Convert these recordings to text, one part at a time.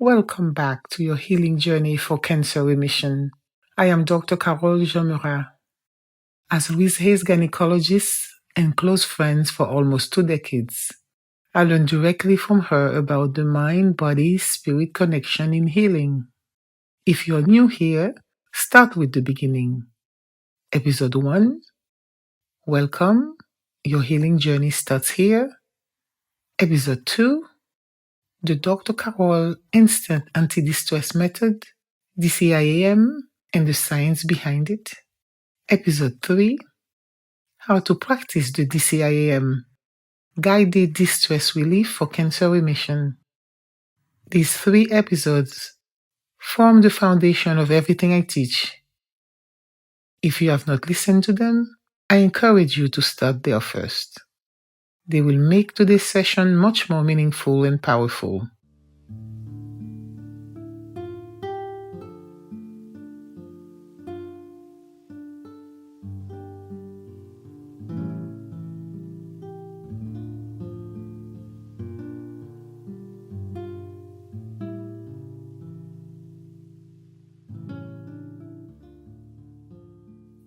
Welcome back to your healing journey for cancer remission. I am Dr. Carolle Jean-Murat. As Louise Hayes gynecologist and close friends for almost 2 decades, I learned directly from her about the mind-body-spirit connection in healing. If you're new here, start with the beginning. Episode 1, Welcome, your healing journey starts here. Episode 2, the Dr. Carolle Instant Anti-Distress Method, DCIAM, and the science behind it. Episode 3, how to practice the DCIAM, Guided Distress Relief for Cancer Remission. These 3 episodes form the foundation of everything I teach. If you have not listened to them, I encourage you to start there first. They will make today's session much more meaningful and powerful.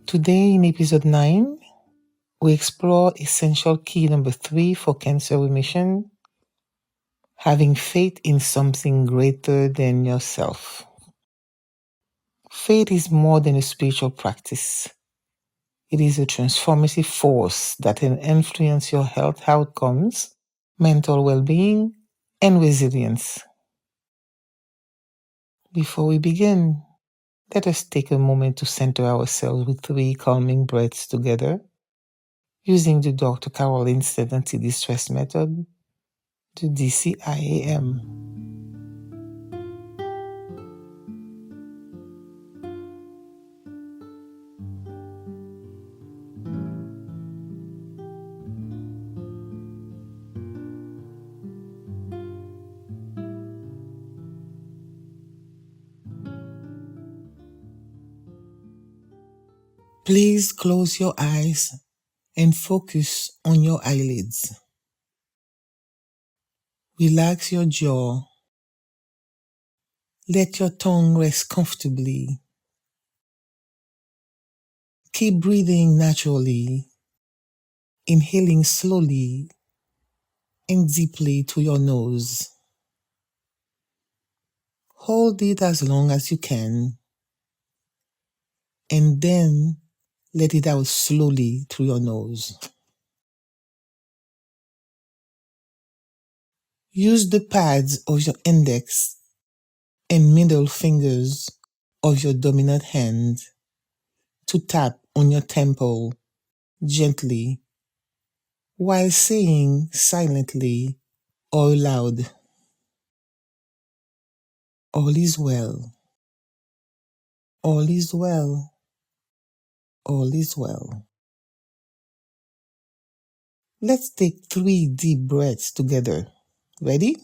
Today in episode 9, we explore essential key number 3 for cancer remission, having faith in something greater than yourself. Faith is more than a spiritual practice. It is a transformative force that can influence your health outcomes, mental well-being, and resilience. Before we begin, let us take a moment to center ourselves with 3 calming breaths together, using the Dr. Carolle Instant Anti-Distress Method, the DCIAM. Please close your eyes and focus on your eyelids. Relax your jaw. Let your tongue rest comfortably. Keep breathing naturally, inhaling slowly and deeply through your nose. Hold it as long as you can, and then let it out slowly through your nose. Use the pads of your index and middle fingers of your dominant hand to tap on your temple gently while saying silently or loud, "All is well, all is well, all is well." Let's take 3 deep breaths together. Ready?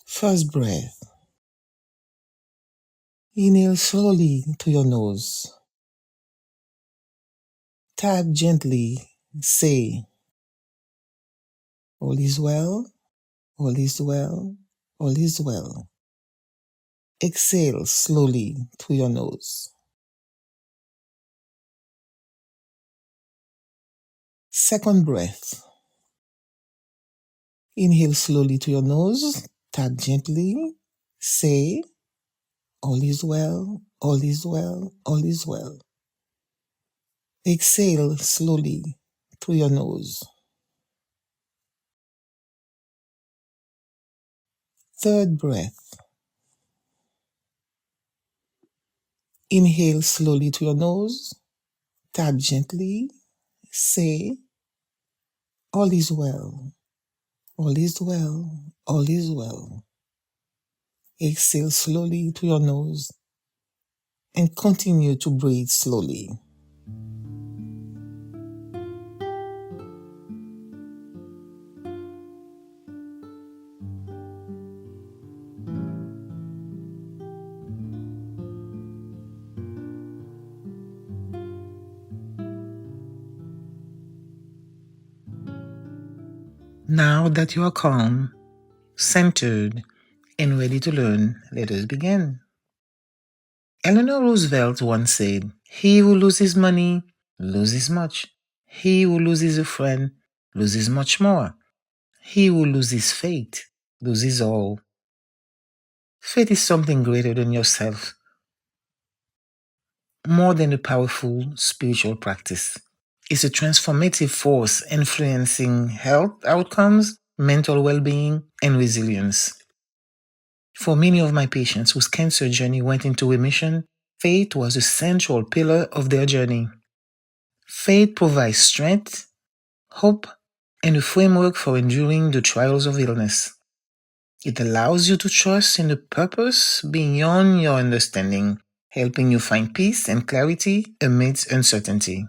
First breath. Inhale slowly to your nose. Tap gently. Say, "All is well, all is well, all is well." Exhale slowly through your nose. Second breath. Inhale slowly to your nose. Tap gently. Say, "All is well, all is well, all is well." Exhale slowly through your nose. Third breath. Inhale slowly to your nose. Tap gently. Say, "All is well, all is well, all is well." Exhale slowly to your nose and continue to breathe slowly. Now that you are calm, centered, and ready to learn. Let us begin. Eleanor Roosevelt once said, "He who loses money loses much. He who loses a friend loses much more. He who loses faith loses all." Faith is something greater than yourself, more than a powerful spiritual practice. It's a transformative force influencing health outcomes, mental well being, and resilience. For many of my patients whose cancer journey went into remission, faith was a central pillar of their journey. Faith provides strength, hope, and a framework for enduring the trials of illness. It allows you to trust in a purpose beyond your understanding, helping you find peace and clarity amidst uncertainty.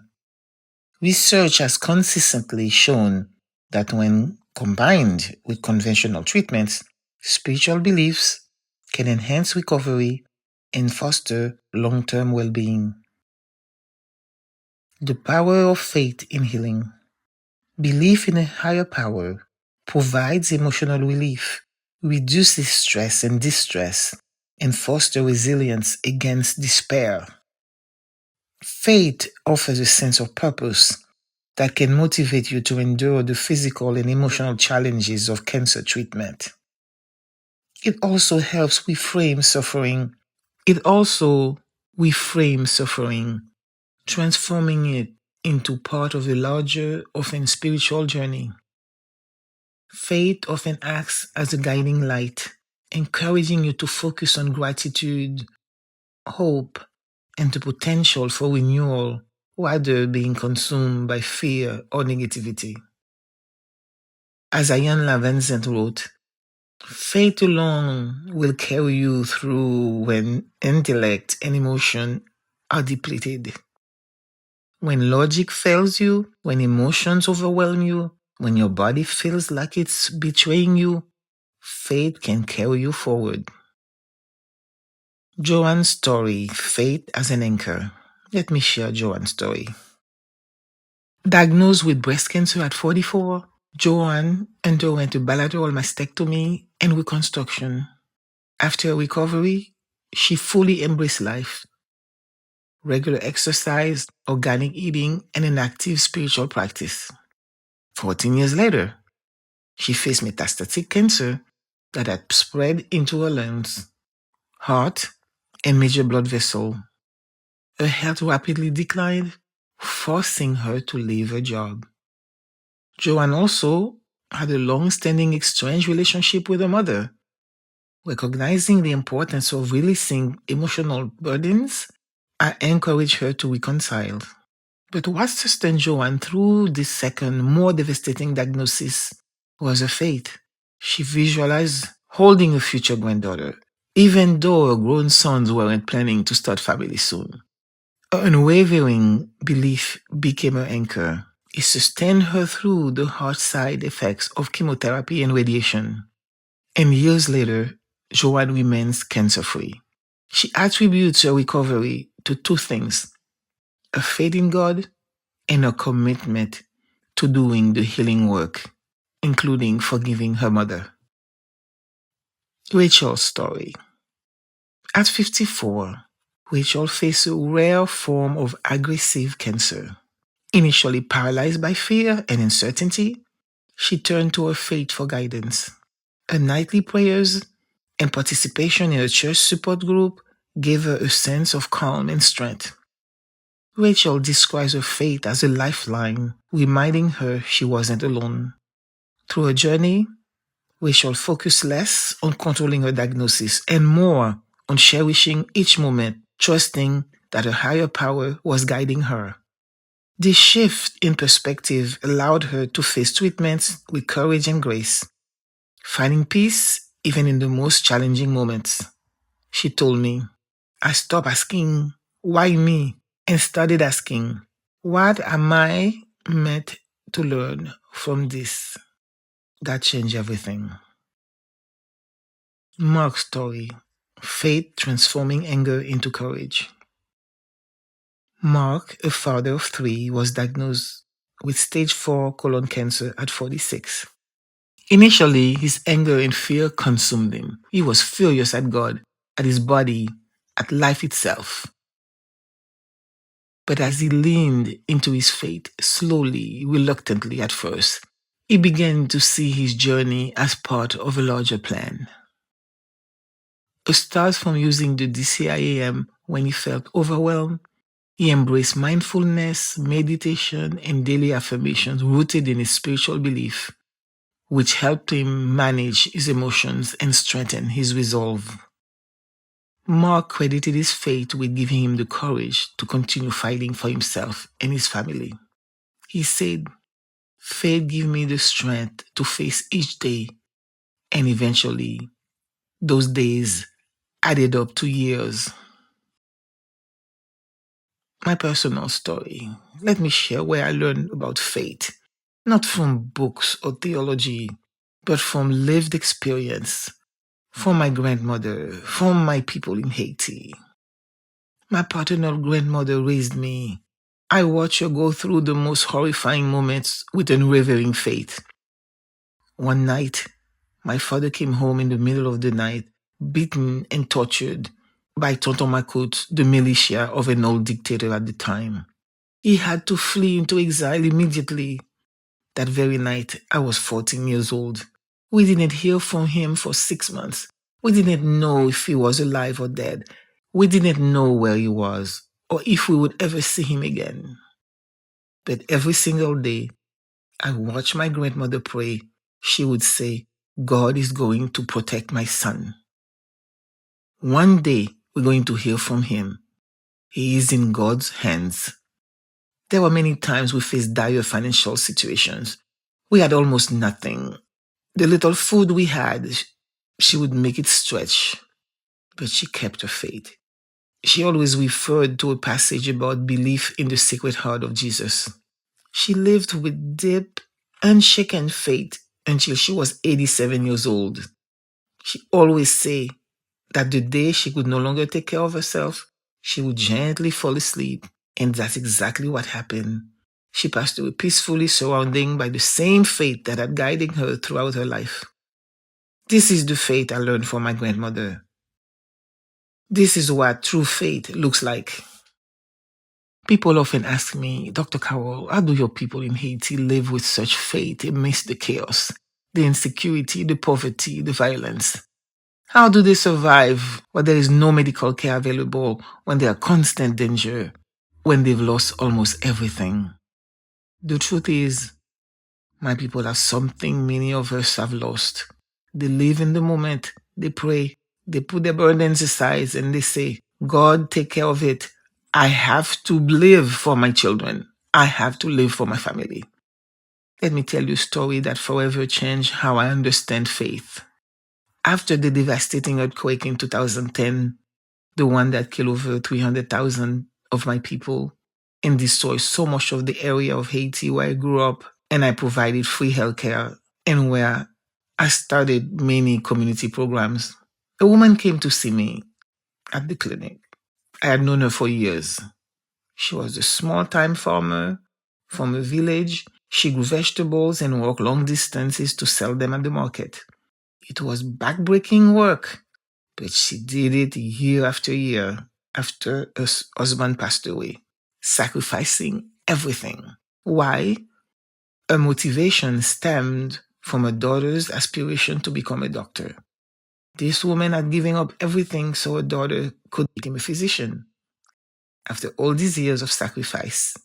Research has consistently shown that when combined with conventional treatments, spiritual beliefs can enhance recovery and foster long-term well-being. The power of faith in healing. Belief in a higher power provides emotional relief, reduces stress and distress, and fosters resilience against despair. Faith offers a sense of purpose that can motivate you to endure the physical and emotional challenges of cancer treatment. It also helps reframe suffering. Transforming it into part of a larger, often spiritual journey. Faith often acts as a guiding light, encouraging you to focus on gratitude, hope, and the potential for renewal rather than being consumed by fear or negativity. As Ian Lavenzen wrote, faith alone will carry you through when intellect and emotion are depleted. When logic fails you, when emotions overwhelm you, when your body feels like it's betraying you, faith can carry you forward. Joanne's story, Faith as an Anchor. Let me share Joanne's story. Diagnosed with breast cancer at 44, Joanne underwent a bilateral mastectomy and reconstruction. After recovery, she fully embraced life. Regular exercise, organic eating, and an active spiritual practice. 14 years later, she faced metastatic cancer that had spread into her lungs, heart, and major blood vessel. Her health rapidly declined, forcing her to leave her job. Joanne also had a long-standing estranged relationship with her mother. Recognizing the importance of releasing emotional burdens, I encouraged her to reconcile. But what sustained Joanne through this second, more devastating diagnosis was her faith. She visualized holding a future granddaughter, even though her grown sons weren't planning to start family soon. Her unwavering belief became her anchor. It sustained her through the harsh side effects of chemotherapy and radiation. And years later, Joanne remains cancer-free. She attributes her recovery to two things: a faith in God and a commitment to doing the healing work, including forgiving her mother. Rachel's story. At 54, Rachel faced a rare form of aggressive cancer. Initially paralyzed by fear and uncertainty, she turned to her faith for guidance. Her nightly prayers and participation in a church support group gave her a sense of calm and strength. Rachel describes her faith as a lifeline, reminding her she wasn't alone. Through her journey, Rachel focused less on controlling her diagnosis and more on cherishing each moment, trusting that a higher power was guiding her. This shift in perspective allowed her to face treatments with courage and grace, finding peace even in the most challenging moments. She told me, "I stopped asking, 'Why me?' and started asking, 'What am I meant to learn from this?'" That changed everything. Mark's story, Faith Transforming Anger into Courage. Mark, a father of three, was diagnosed with stage 4 colon cancer at 46. Initially, his anger and fear consumed him. He was furious at God, at his body, at life itself. But as he leaned into his faith, slowly, reluctantly at first, he began to see his journey as part of a larger plan. It starts from using the DCIAM when he felt overwhelmed. He embraced mindfulness, meditation, and daily affirmations rooted in his spiritual belief, which helped him manage his emotions and strengthen his resolve. Mark credited his faith with giving him the courage to continue fighting for himself and his family. He said, "Faith gave me the strength to face each day, and eventually, those days added up to years." My personal story. Let me share where I learned about faith, not from books or theology, but from lived experience, from my grandmother, from my people in Haiti. My paternal grandmother raised me. I watched her go through the most horrifying moments with unwavering faith. One night, my father came home in the middle of the night, beaten and tortured by Tonton Makut, the militia of an old dictator at the time. He had to flee into exile immediately. That very night, I was 14 years old. We didn't hear from him for 6 months. We didn't know if he was alive or dead. We didn't know where he was or if we would ever see him again. But every single day, I watched my grandmother pray. She would say, "God is going to protect my son. One day, we're going to hear from him. He is in God's hands." There were many times we faced dire financial situations. We had almost nothing. The little food we had, she would make it stretch. But she kept her faith. She always referred to a passage about belief in the Sacred Heart of Jesus. She lived with deep, unshaken faith until she was 87 years old. She always said that the day she could no longer take care of herself, she would gently fall asleep. And that's exactly what happened. She passed away peacefully, surrounded by the same faith that had guided her throughout her life. This is the faith I learned from my grandmother. This is what true faith looks like. People often ask me, "Dr. Carolle, how do your people in Haiti live with such faith amidst the chaos, the insecurity, the poverty, the violence? How do they survive when there is no medical care available, when there are constant danger, when they've lost almost everything?" The truth is, my people have something many of us have lost. They live in the moment, they pray, they put their burdens aside, and they say, "God, take care of it. I have to live for my children. I have to live for my family." Let me tell you a story that forever changed how I understand faith. After the devastating earthquake in 2010, the one that killed over 300,000 of my people and destroyed so much of the area of Haiti where I grew up, and I provided free healthcare and where I started many community programs, a woman came to see me at the clinic. I had known her for years. She was a small-time farmer from a village. She grew vegetables and walked long distances to sell them at the market. It was backbreaking work, but she did it year after year after her husband passed away, sacrificing everything. Why? Her motivation stemmed from her daughter's aspiration to become a doctor. This woman had given up everything so her daughter could become a physician. After all these years of sacrifice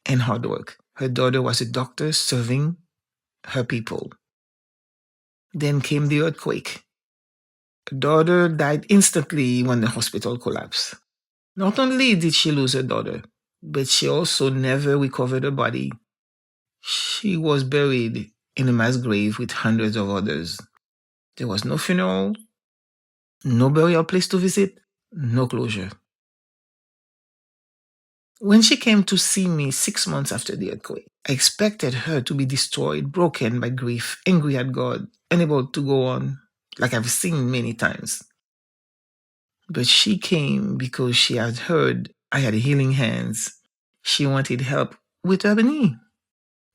and hard work, her daughter was a doctor serving her people. Then came the earthquake. Her daughter died instantly when the hospital collapsed. Not only did she lose her daughter, but she also never recovered her body. She was buried in a mass grave with hundreds of others. There was no funeral, no burial place to visit, no closure. When she came to see me 6 months after the earthquake, I expected her to be destroyed, broken by grief, angry at God, unable to go on, like I've seen many times. But she came because she had heard I had healing hands. She wanted help with her knee.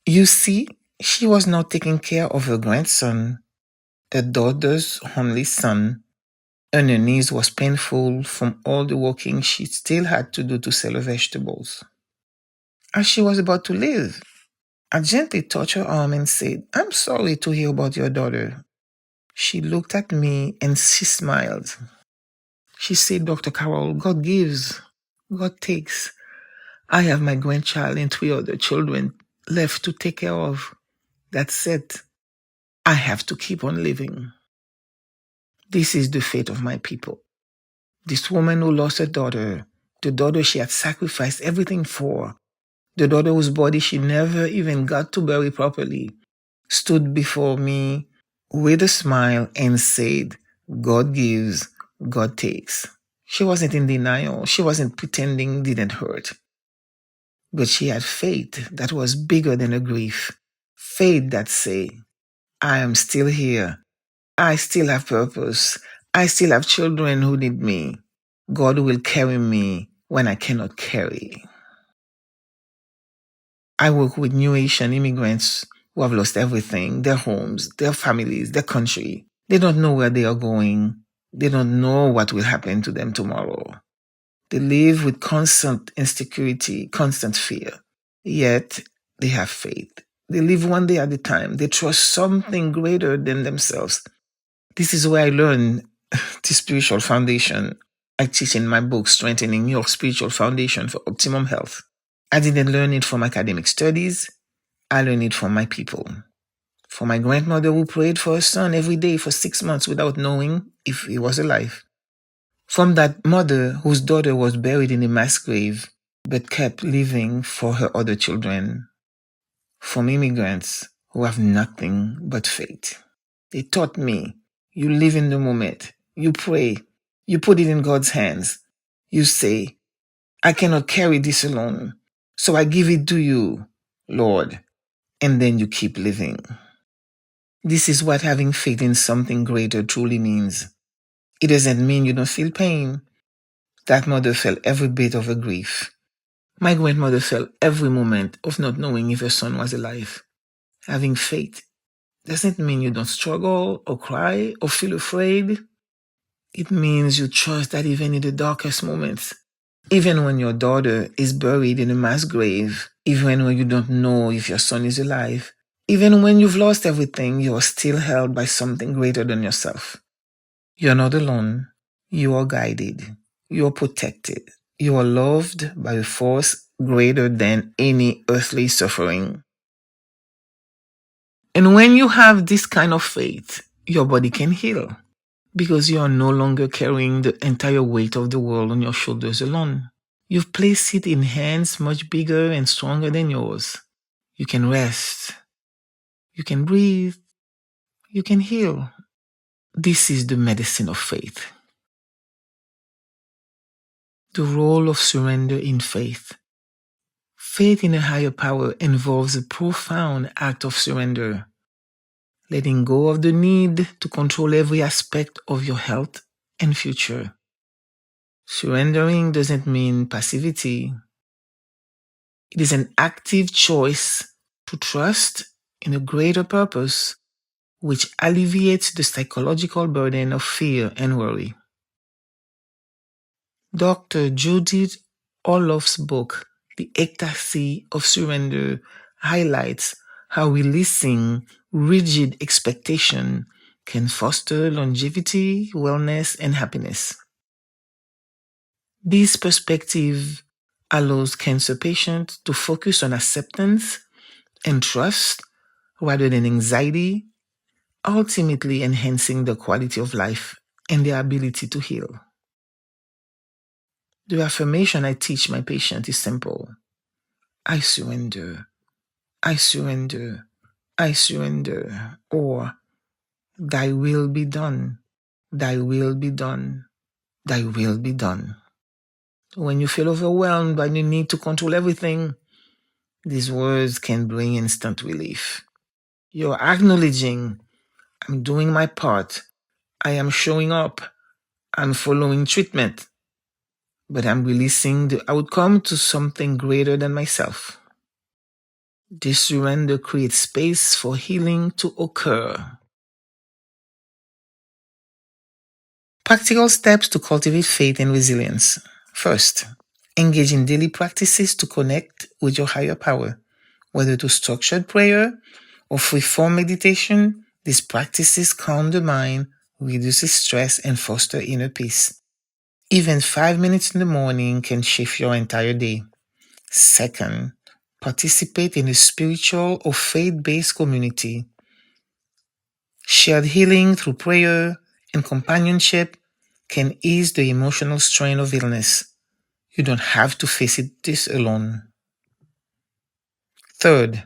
You see, She was now taking care of her grandson, her daughter's only son, and her knees was painful from all the walking she still had to do to sell her vegetables. As she was about to leave, I gently touched her arm and said, "I'm sorry to hear about your daughter." She looked at me and she smiled. She said, "Dr. Carolle, God gives, God takes. I have my grandchild and 3 other children left to take care of. That's it. I have to keep on living. This is the fate of my people." This woman who lost her daughter, the daughter she had sacrificed everything for, the daughter whose body she never even got to bury properly, stood before me with a smile and said, "God gives, God takes." She wasn't in denial. She wasn't pretending it didn't hurt. But she had faith that was bigger than her grief. Faith that say, "I am still here. I still have purpose. I still have children who need me. God will carry me when I cannot carry." I work with new Asian immigrants who have lost everything, their homes, their families, their country. They don't know where they are going. They don't know what will happen to them tomorrow. They live with constant insecurity, constant fear. Yet they have faith. They live one day at a time. They trust something greater than themselves. This is where I learned the spiritual foundation I teach in my book, Strengthening Your Spiritual Foundation for Optimum Health. I didn't learn it from academic studies. I learned it from my people. From my grandmother who prayed for her son every day for 6 months without knowing if he was alive. From that mother whose daughter was buried in a mass grave but kept living for her other children. From immigrants who have nothing but faith. They taught me, you live in the moment, you pray, you put it in God's hands. You say, "I cannot carry this alone, so I give it to you, Lord," and then you keep living. This is what having faith in something greater truly means. It doesn't mean you don't feel pain. That mother felt every bit of her grief. My grandmother felt every moment of not knowing if her son was alive. Having faith doesn't mean you don't struggle or cry or feel afraid. It means you trust that even in the darkest moments, even when your daughter is buried in a mass grave, even when you don't know if your son is alive, even when you've lost everything, you are still held by something greater than yourself. You're not alone. You are guided. You are protected. You are loved by a force greater than any earthly suffering. And when you have this kind of faith, your body can heal because you are no longer carrying the entire weight of the world on your shoulders alone. You've placed it in hands much bigger and stronger than yours. You can rest. You can breathe. You can heal. This is the medicine of faith. The role of surrender in faith. Faith in a higher power involves a profound act of surrender, letting go of the need to control every aspect of your health and future. Surrendering doesn't mean passivity. It is an active choice to trust in a greater purpose, which alleviates the psychological burden of fear and worry. Dr. Judith Orloff's book, The Ecstasy of Surrender, highlights how releasing rigid expectation can foster longevity, wellness, and happiness. This perspective allows cancer patients to focus on acceptance and trust rather than anxiety, ultimately enhancing the quality of life and their ability to heal. The affirmation I teach my patients is simple. I surrender. I surrender. I surrender. Or, thy will be done. Thy will be done. Thy will be done. When you feel overwhelmed by the need to control everything, these words can bring instant relief. You're acknowledging, I'm doing my part. I am showing up. I'm following treatment. But I'm releasing the outcome to something greater than myself. This surrender creates space for healing to occur. Practical steps to cultivate faith and resilience. First, engage in daily practices to connect with your higher power. Whether through structured prayer or free-form meditation, these practices calm the mind, reduces stress, and foster inner peace. Even 5 minutes in the morning can shift your entire day. Second, participate in a spiritual or faith-based community. Shared healing through prayer and companionship can ease the emotional strain of illness. You don't have to face this alone. Third,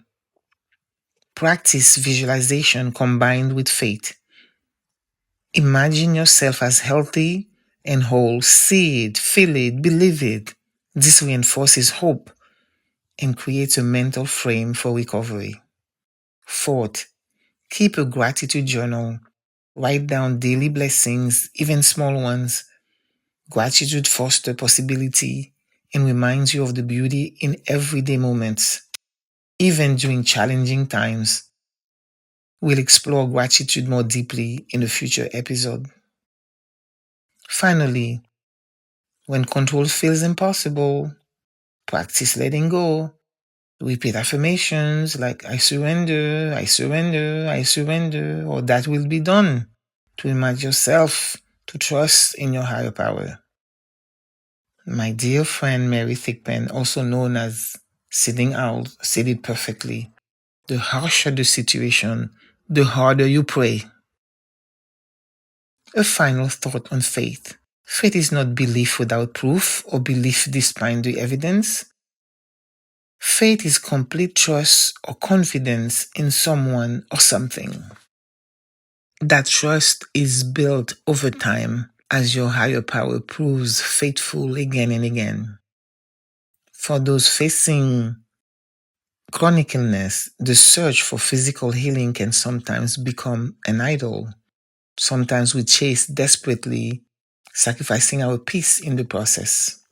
practice visualization combined with faith. Imagine yourself as healthy and whole. See it, feel it, believe it. This reinforces hope and creates a mental frame for recovery. Fourth, keep a gratitude journal. Write down daily blessings, even small ones. Gratitude fosters possibility and reminds you of the beauty in everyday moments, even during challenging times. We'll explore gratitude more deeply in a future episode. Finally, when control feels impossible, practice letting go. Repeat affirmations like I surrender, I surrender, I surrender, or that will be done to remind yourself to trust in your higher power. My dear friend Mary Thigpen, also known as Sitting Owl, said it perfectly. The harsher the situation, the harder you pray. A final thought on faith. Faith is not belief without proof or belief despite the evidence. Faith is complete trust or confidence in someone or something. That trust is built over time as your higher power proves faithful again and again. For those facing chronic illness, the search for physical healing can sometimes become an idol. Sometimes we chase desperately, sacrificing our peace in the process.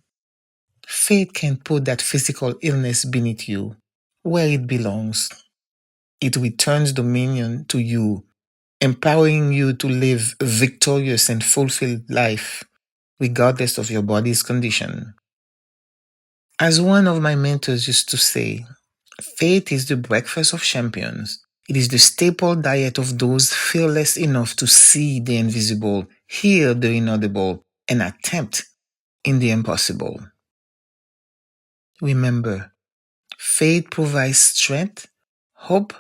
Faith can put that physical illness beneath you, where it belongs. It returns dominion to you, empowering you to live a victorious and fulfilled life, regardless of your body's condition. As one of my mentors used to say, faith is the breakfast of champions. It is the staple diet of those fearless enough to see the invisible, hear the inaudible, and attempt in the impossible. Remember, faith provides strength, hope,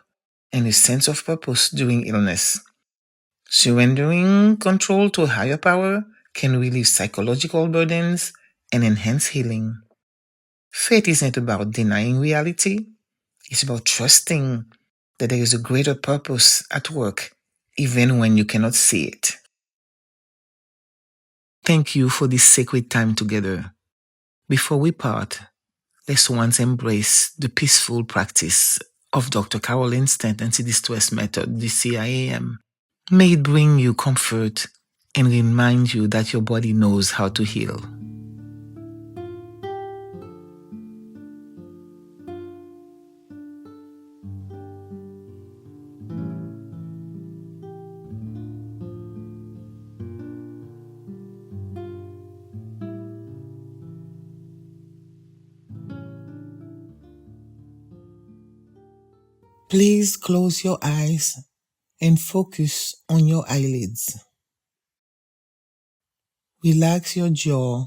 and a sense of purpose during illness. Surrendering control to a higher power can relieve psychological burdens and enhance healing. Faith isn't about denying reality, it's about trusting that there is a greater purpose at work, even when you cannot see it. Thank you for this sacred time together. Before we part, let's once embrace the peaceful practice of Dr. Carolle Instant Anti-Distress Method, the CIAM. May it bring you comfort and remind you that your body knows how to heal. Please close your eyes and focus on your eyelids. Relax your jaw.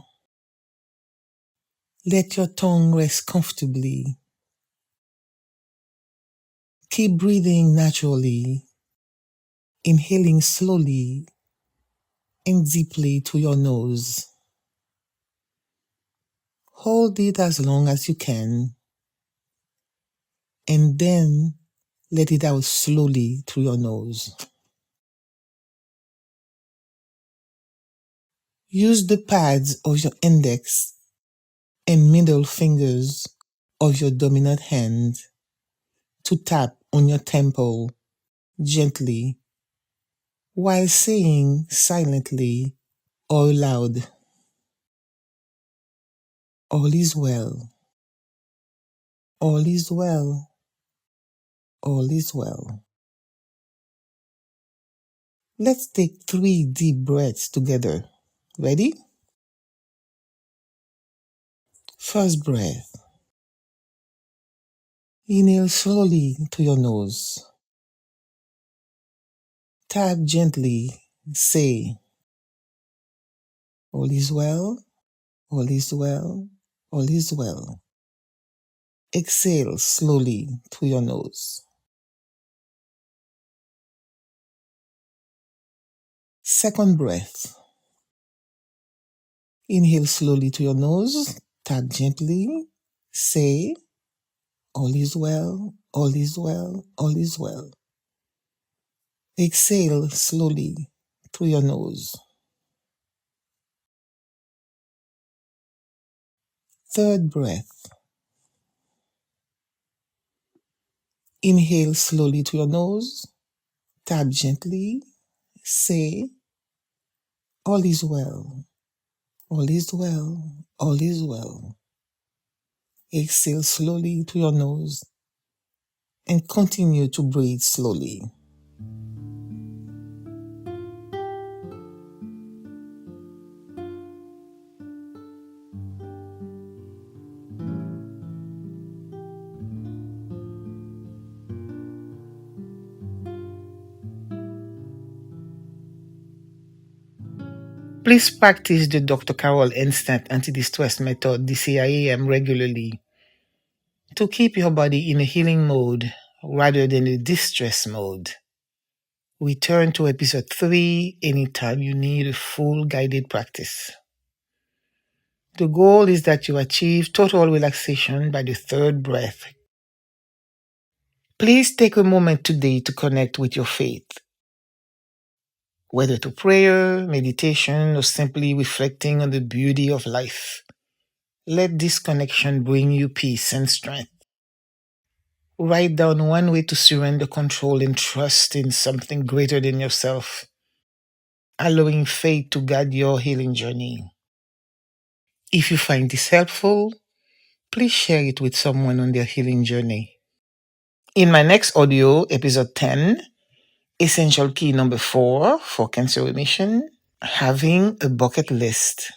Let your tongue rest comfortably. Keep breathing naturally, inhaling slowly and deeply through your nose. Hold it as long as you can, and then let it out slowly through your nose. Use the pads of your index and middle fingers of your dominant hand to tap on your temple gently while saying silently or loud, all is well, all is well, all is well. Let's take 3 deep breaths together. Ready? First breath. Inhale slowly to your nose. Tap gently. Say, all is well, all is well, all is well. Exhale slowly through your nose. Second breath. Inhale slowly to your nose. Tap gently. Say, all is well, all is well, all is well. Exhale slowly through your nose. Third breath. Inhale slowly to your nose. Tap gently. Say, all is well, all is well, all is well. Exhale slowly to your nose and continue to breathe slowly. Please practice the Dr. Carolle Instant Anti-Distress Method, DCIAM, regularly to keep your body in a healing mode rather than a distress mode. Return to episode 3 anytime you need a full guided practice. The goal is that you achieve total relaxation by the third breath. Please take a moment today to connect with your faith. Whether to prayer, meditation, or simply reflecting on the beauty of life, let this connection bring you peace and strength. Write down one way to surrender control and trust in something greater than yourself, allowing faith to guide your healing journey. If you find this helpful, please share it with someone on their healing journey. In my next audio, episode 10, essential key number 4 for cancer remission, having a bucket list.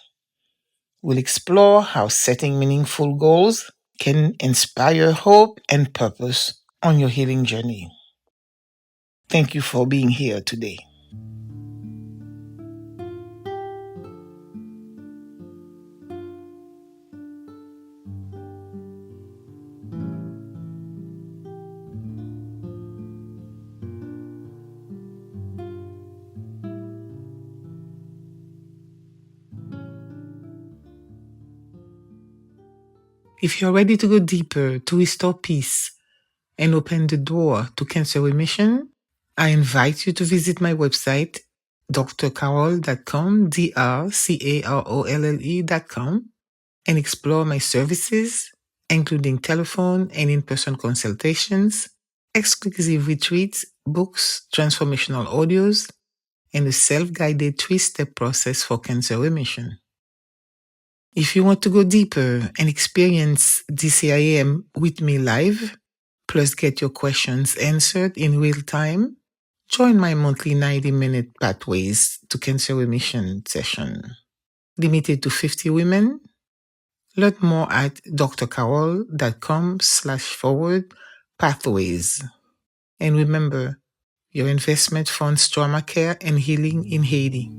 We'll explore how setting meaningful goals can inspire hope and purpose on your healing journey. Thank you for being here today. If you're ready to go deeper to restore peace and open the door to cancer remission, I invite you to visit my website, drcarolle.com, drcarolle.com, and explore my services, including telephone and in-person consultations, exclusive retreats, books, transformational audios, and a self-guided 3-step process for cancer remission. If you want to go deeper and experience DCIAM with me live, plus get your questions answered in real time, join my monthly 90-minute Pathways to Cancer Remission session. Limited to 50 women. Learn more at drcarolle.com/pathways. And remember, your investment funds trauma care and healing in Haiti.